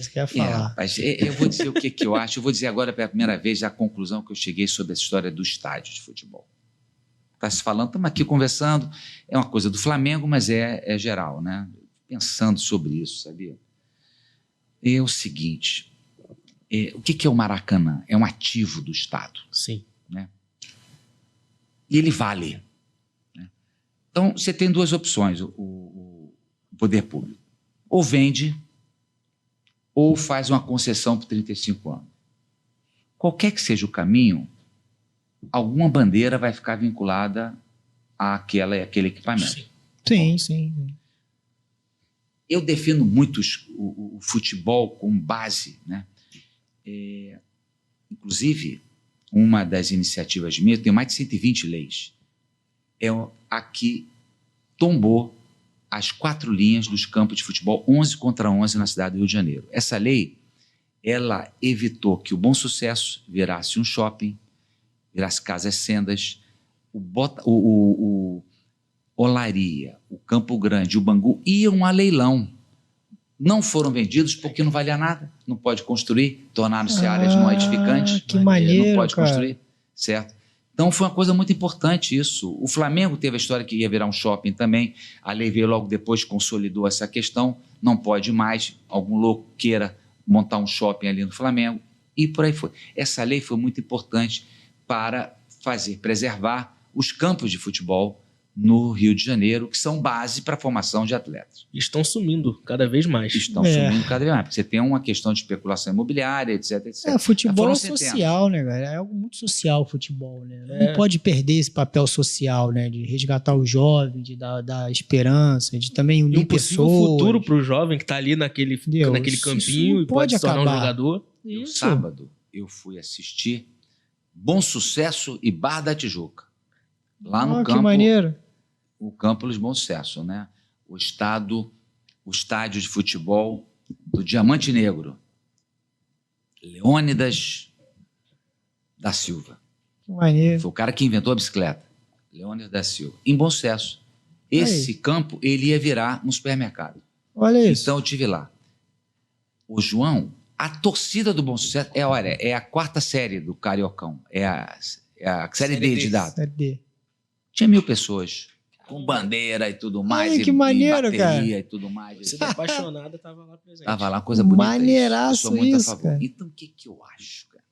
isso que eu ia falar. Rapaz, eu vou dizer o que eu acho. Eu vou dizer agora pela primeira vez a conclusão que eu cheguei sobre essa história do estádio de futebol. Está se falando, estamos aqui conversando, é uma coisa do Flamengo, mas é geral, né? Pensando sobre isso, sabia? É o seguinte, o que é o Maracanã? É um ativo do Estado. Sim. Né? E ele vale. Né? Então, você tem duas opções, o poder público. Ou vende, ou faz uma concessão por 35 anos. Qualquer que seja o caminho, alguma bandeira vai ficar vinculada àquele equipamento. Sim. Eu defendo muito o futebol como base, né? Inclusive, uma das iniciativas minhas, tem mais de 120 leis, é a que tombou as 4 linhas dos campos de futebol 11 contra 11 na cidade do Rio de Janeiro. Essa lei, ela evitou que o Bom Sucesso virasse um shopping, virasse Casas Sendas, o Olaria, o Campo Grande, o Bangu iam a leilão. Não foram vendidos porque não valia nada, não pode construir, tornaram-se áreas não edificantes. Que maneiro, não pode cara. construir, certo? Então foi uma coisa muito importante isso. O Flamengo teve a história que ia virar um shopping também, a lei veio logo depois, consolidou essa questão, não pode mais, algum louco queira montar um shopping ali no Flamengo, e por aí foi. Essa lei foi muito importante para preservar os campos de futebol no Rio de Janeiro, que são base para a formação de atletas. Estão sumindo cada vez mais. Estão sumindo cada vez mais, porque você tem uma questão de especulação imobiliária, etc. Futebol é social, né, cara? É algo muito social o futebol, né? Não pode perder esse papel social, né? De resgatar o jovem, de dar esperança, de também unir pessoas. E um possível futuro para o jovem que está ali naquele campinho e pode se tornar um jogador. Isso. Sábado, eu fui assistir Bom Sucesso e Bar da Tijuca. Lá no campo, que maneiro. O campo dos Bom Sucesso, né? O estádio de futebol do Diamante Negro. Leônidas da Silva. Que maneiro. Foi o cara que inventou a bicicleta. Leônidas da Silva. Em Bom Sucesso. Esse campo, ele ia virar um supermercado. Olha isso. Então eu estive lá. O João, a torcida do Bom Sucesso, é a 4ª série do Cariocão. É a série D de dado. Série D. Tinha 1000 pessoas, com bandeira e tudo mais. Ai, que maneiro, e bateria, cara. E tudo mais. Você tá apaixonada, tava lá presente. Tava lá, coisa bonita. Maneiraço isso. Eu sou muito isso, a favor. cara. Então, o que eu acho, cara?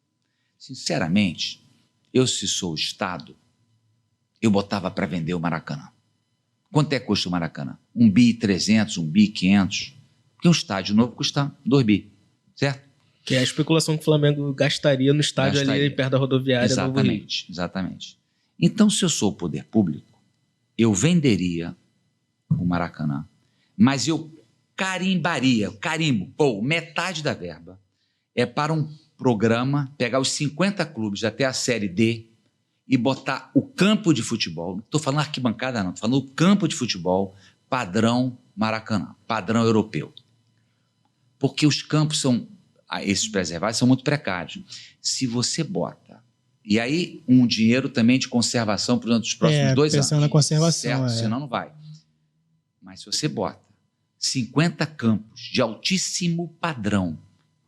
Sinceramente, se sou o Estado, eu botava para vender o Maracanã. Quanto é que custa o Maracanã? 1.300 bi, 1.500. Porque um estádio novo custa 2 bi, certo? Que é a especulação que o Flamengo gastaria no estádio ali perto da rodoviária. Exatamente. Então, se eu sou o poder público, eu venderia o Maracanã, mas eu carimbo, metade da verba é para um programa, pegar os 50 clubes até a Série D e botar o campo de futebol, não estou falando arquibancada não, estou falando o campo de futebol padrão Maracanã, padrão europeu. Porque os campos esses preservados são muito precários. Se você bota... E aí, um dinheiro também de conservação para os próximos 2 anos. Pensando na conservação. Certo, senão não vai. Mas se você bota 50 campos de altíssimo padrão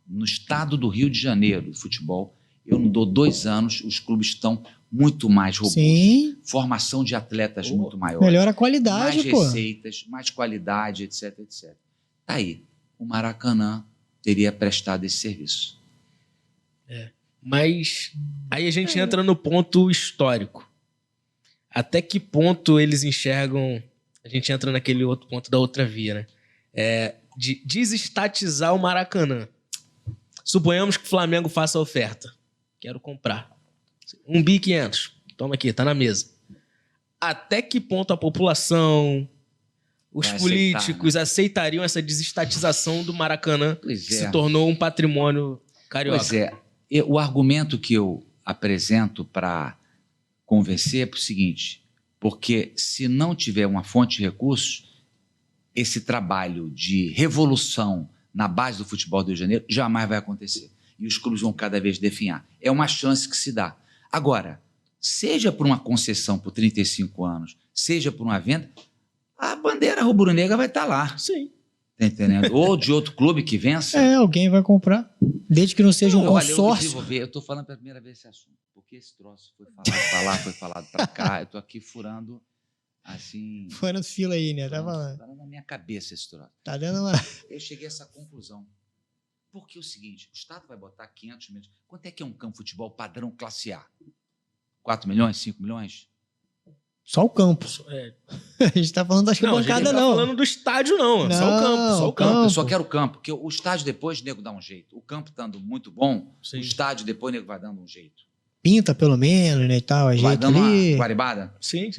no estado do Rio de Janeiro de futebol, eu não dou 2 anos, os clubes estão muito mais robustos. Sim. Formação de atletas muito maior. Melhora a qualidade, mais receitas, mais qualidade, etc. Tá aí. O Maracanã teria prestado esse serviço. Mas aí a gente entra no ponto histórico. Até que ponto eles enxergam... A gente entra naquele outro ponto da outra via, né? De desestatizar o Maracanã. Suponhamos que o Flamengo faça a oferta. Quero comprar. 1 bi 500. Toma aqui, tá na mesa. Até que ponto a população, os políticos aceitariam essa desestatização do Maracanã, que se tornou um patrimônio carioca? Pois é. O argumento que eu apresento para convencer é o seguinte, porque se não tiver uma fonte de recursos, esse trabalho de revolução na base do futebol do Rio de Janeiro jamais vai acontecer. E os clubes vão cada vez definhar. É uma chance que se dá. Agora, seja por uma concessão por 35 anos, seja por uma venda, a bandeira rubro-negra vai estar lá. Sim. Tá entendendo? Ou de outro clube que vença. Alguém vai comprar. Desde que não seja um Olha, consórcio. eu tô falando pela primeira vez esse assunto. Porque esse troço foi falado pra lá, foi falado pra cá. Eu tô aqui furando, assim... Furando fila aí, né? Tá na minha cabeça esse troço. Tá dando uma... Eu cheguei a essa conclusão. Porque é o seguinte, o Estado vai botar 500 milhões. Quanto é que é um campo de futebol padrão classe A? 4 milhões, 5 milhões? Só o campo. A gente tá falando das arquibancadas, não. Não tá falando do estádio, não. Só o campo. Só o campo. Eu só quero o campo, porque o estádio depois o nego dá um jeito. O campo estando muito bom, Sim. O estádio depois o nego vai dando um jeito. Pinta pelo menos, né, e tal. Vai dando ali. uma guaribada? Sim.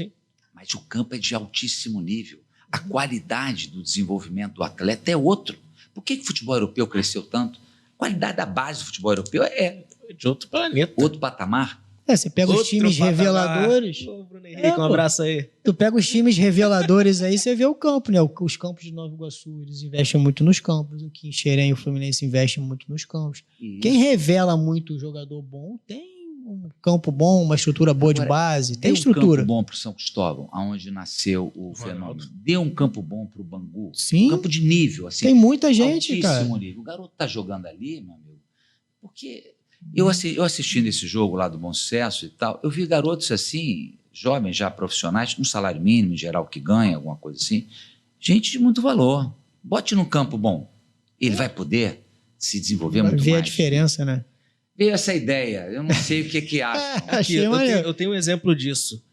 Mas o campo é de altíssimo nível. A qualidade do desenvolvimento do atleta é outro. Por que o futebol europeu cresceu tanto? A qualidade da base do futebol europeu é de outro planeta. Outro patamar. Você pega os times reveladores. Ô, Bruno Henrique, um abraço aí. Tu pega os times reveladores aí, você vê o campo, né? Os campos de Nova Iguaçu, eles investem muito nos campos. Aqui em Xerém, o Fluminense investe muito nos campos. Isso. Quem revela muito jogador bom tem um campo bom, uma estrutura boa. Agora, de base. Tem estrutura. Um campo bom para o São Cristóvão, onde nasceu o fenômeno. Deu um campo bom para o Bangu. Sim. Um campo de nível. Assim, tem muita gente, cara. Nível. O garoto tá jogando ali, meu amigo, porque... Eu assistindo esse jogo lá do Bom Sucesso e tal, eu vi garotos assim, jovens já profissionais, um salário mínimo em geral que ganha, alguma coisa assim, gente de muito valor. Bote num campo bom. Ele vai poder se desenvolver muito mais. Ver a diferença, né? Veio essa ideia, eu não sei o que acham. Eu tenho um exemplo disso.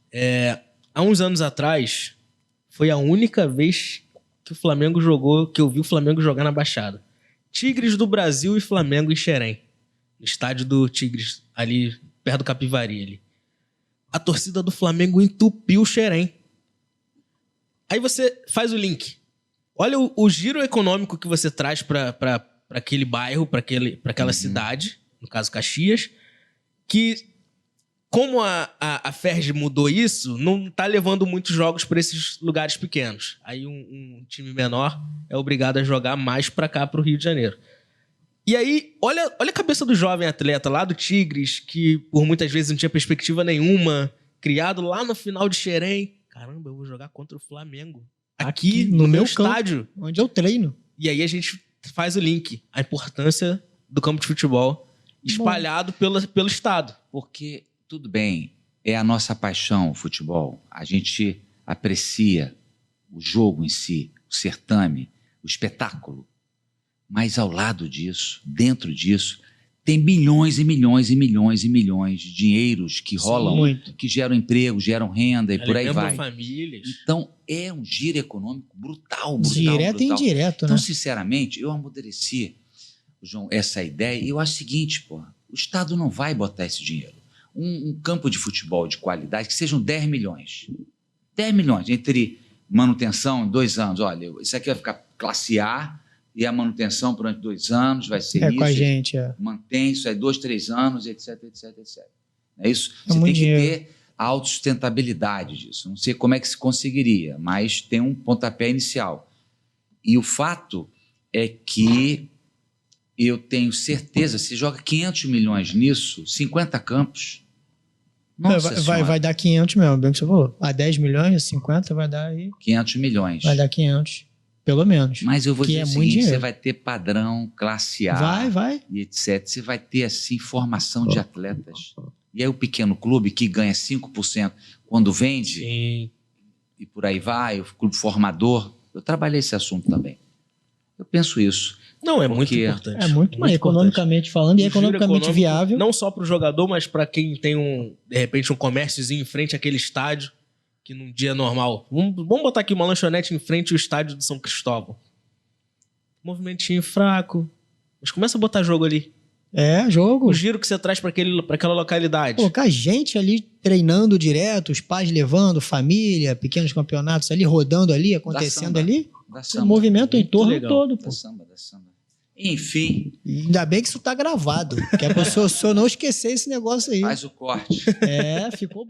Há uns anos atrás, foi a única vez que o Flamengo jogou, que eu vi o Flamengo jogar na Baixada. Tigres do Brasil e Flamengo em Xerém. No estádio do Tigres, ali perto do Capivari. Ali. A torcida do Flamengo entupiu o Xerém. Aí você faz o link. Olha o giro econômico que você traz para aquele bairro, para aquela cidade, no caso Caxias, que, como a Ferg mudou isso, não está levando muitos jogos para esses lugares pequenos. Aí um time menor é obrigado a jogar mais para cá, para o Rio de Janeiro. E aí, olha a cabeça do jovem atleta lá do Tigres, que por muitas vezes não tinha perspectiva nenhuma, criado lá no final de Xerém. Caramba, eu vou jogar contra o Flamengo. Aqui no meu estádio. Campo, onde eu treino. E aí a gente faz o link. A importância do campo de futebol espalhado pelo estado. Porque, tudo bem, é a nossa paixão o futebol. A gente aprecia o jogo em si, o certame, o espetáculo. Mas ao lado disso, dentro disso, tem milhões e milhões e milhões e milhões de dinheiros que rolam, muito. Que geram emprego, geram renda e por aí vai. Famílias. Então, é um giro econômico brutal. Direto e indireto, então, né? Sinceramente, eu amadureci, João, essa ideia e eu acho o seguinte, o Estado não vai botar esse dinheiro. Um campo de futebol de qualidade, que sejam 10 milhões. 10 milhões entre manutenção em 2 anos. Olha, isso aqui vai ficar classe A, e a manutenção durante 2 anos vai ser isso. Com a gente, Mantém isso aí 2, 3 anos, etc. É isso? É Você tem que dinheiro. ter a autossustentabilidade disso. Não sei como é que se conseguiria, mas tem um pontapé inicial. E o fato é que eu tenho certeza, se joga 500 milhões nisso, 50 campos... Nossa vai dar 500 mesmo, bem que você falou. A 10 milhões, 50 vai dar aí... 500 milhões. Vai dar 500. Pelo menos. Mas eu vou dizer o seguinte, muito dinheiro. Você vai ter padrão, classe A, vai. e etc. Você vai ter, assim, formação de atletas. E aí o pequeno clube que ganha 5% quando vende, Sim. E por aí vai, o clube formador. Eu trabalhei esse assunto também. Eu penso isso. Não, é muito importante. É muito economicamente falando, e economicamente viável. Não só para o jogador, mas para quem tem, de repente, um comérciozinho em frente àquele estádio, que num dia normal... Vamos botar aqui uma lanchonete em frente ao estádio do São Cristóvão. Movimentinho fraco. Mas começa a botar jogo ali. Jogo. O giro que você traz para aquela localidade. Colocar gente ali treinando direto, os pais levando, família, pequenos campeonatos ali, rodando ali, acontecendo ali. O movimento em torno todo. Da samba. Enfim. Ainda bem que isso tá gravado. Que a pessoa só não esquecer esse negócio aí. Faz o corte. Ficou bom.